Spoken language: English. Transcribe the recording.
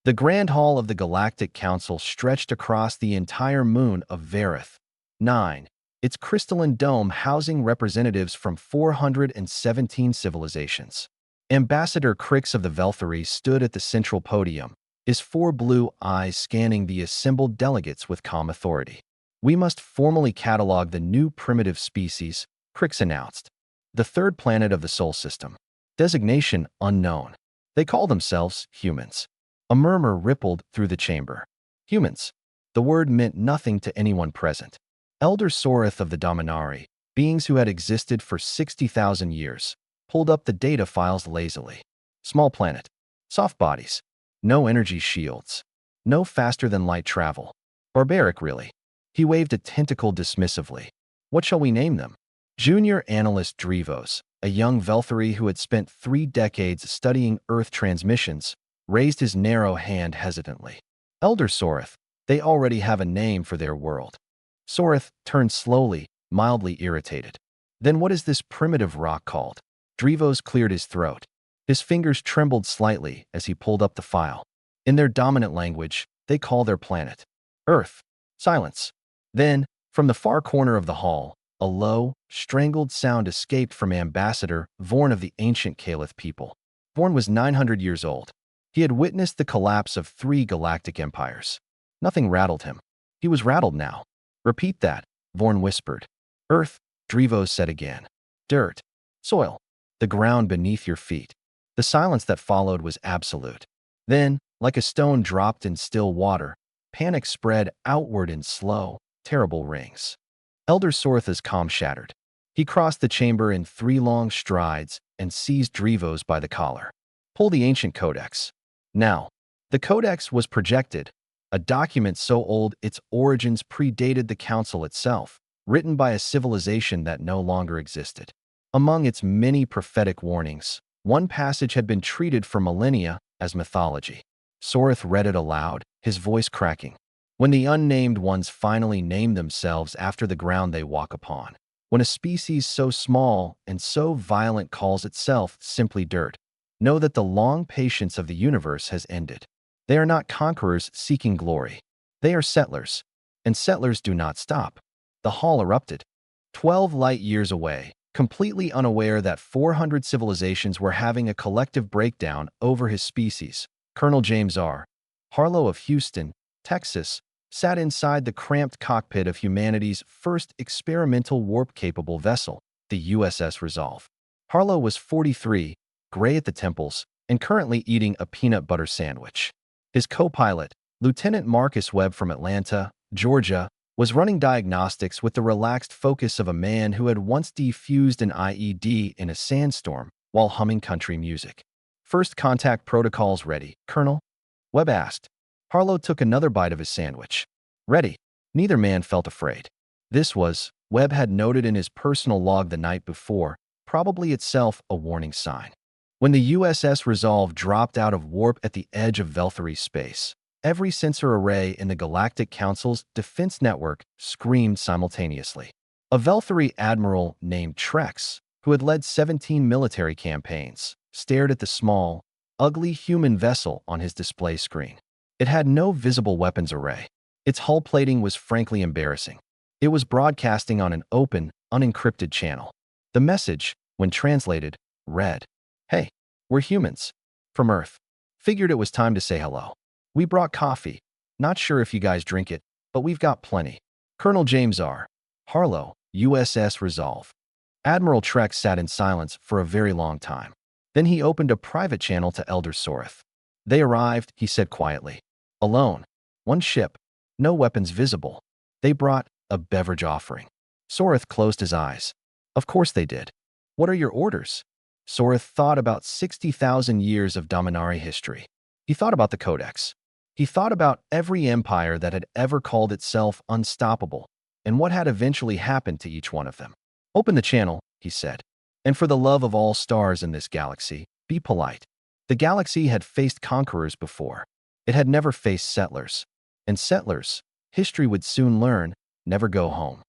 The Grand Hall of the Galactic Council stretched across the entire moon of Varith. 9. Its crystalline dome housing representatives from 417 civilizations. Ambassador Crix of the Velthari stood at the central podium, his four blue eyes scanning the assembled delegates with calm authority. "We must formally catalog the new primitive species," Crix announced. "The third planet of the Sol system. Designation unknown. They call themselves humans." A murmur rippled through the chamber. Humans. The word meant nothing to anyone present. Elder Sorith of the Dominari, beings who had existed for 60,000 years, pulled up the data files lazily. Small planet. Soft bodies. No energy shields. No faster-than-light travel. Barbaric, really. He waved a tentacle dismissively. "What shall we name them?" Junior analyst Drevos, a young Velthari who had spent 3 decades studying Earth transmissions, raised his narrow hand hesitantly. "Elder Sorith, they already have a name for their world." Sorith turned slowly, mildly irritated. "Then what is this primitive rock called?" Drevos cleared his throat. His fingers trembled slightly as he pulled up the file. In their dominant language, they call their planet Earth. Silence. Then, from the far corner of the hall, a low, strangled sound escaped from Ambassador Vorn of the ancient Kalith people. Vorn was 900 years old. He had witnessed the collapse of 3 galactic empires. Nothing rattled him. He was rattled now. "Repeat that," Vorn whispered. "Earth," Drevos said again. "Dirt. Soil. The ground beneath your feet." The silence that followed was absolute. Then, like a stone dropped in still water, panic spread outward in slow, terrible rings. Elder Sortha's calm shattered. He crossed the chamber in 3 long strides and seized Drevos by the collar. "Pull the ancient codex." Now, the codex was projected, a document so old its origins predated the council itself, written by a civilization that no longer existed. Among its many prophetic warnings, one passage had been treated for millennia as mythology. Sorith read it aloud, his voice cracking. "When the unnamed ones finally name themselves after the ground they walk upon, when a species so small and so violent calls itself simply dirt, know that the long patience of the universe has ended. They are not conquerors seeking glory. They are settlers, and settlers do not stop." The hall erupted. 12 light years away, completely unaware that 400 civilizations were having a collective breakdown over his species, Colonel James R. Harlow of Houston, Texas, sat inside the cramped cockpit of humanity's first experimental warp-capable vessel, the USS Resolve. Harlow was 43, gray at the temples, and currently eating a peanut butter sandwich. His co-pilot, Lieutenant Marcus Webb from Atlanta, Georgia, was running diagnostics with the relaxed focus of a man who had once defused an IED in a sandstorm while humming country music. "First contact protocols ready, Colonel?" Webb asked. Harlow took another bite of his sandwich. "Ready." Neither man felt afraid. This was, Webb had noted in his personal log the night before, probably itself a warning sign. When the USS Resolve dropped out of warp at the edge of Velthari space, every sensor array in the Galactic Council's defense network screamed simultaneously. A Velthari admiral named Trex, who had led 17 military campaigns, stared at the small, ugly human vessel on his display screen. It had no visible weapons array. Its hull plating was frankly embarrassing. It was broadcasting on an open, unencrypted channel. The message, when translated, read, "Hey, we're humans. From Earth. Figured it was time to say hello. We brought coffee. Not sure if you guys drink it, but we've got plenty." Colonel James R. Harlow, USS Resolve. Admiral Trex sat in silence for a very long time. Then he opened a private channel to Elder Sorith. "They arrived," he said quietly. "Alone. One ship. No weapons visible. They brought a beverage offering." Sorith closed his eyes. "Of course they did. What are your orders?" Sorith thought about 60,000 years of Dominari history. He thought about the Codex. He thought about every empire that had ever called itself unstoppable, and what had eventually happened to each one of them. "Open the channel," he said. "And for the love of all stars in this galaxy, be polite." The galaxy had faced conquerors before. It had never faced settlers. And settlers, history would soon learn, never go home.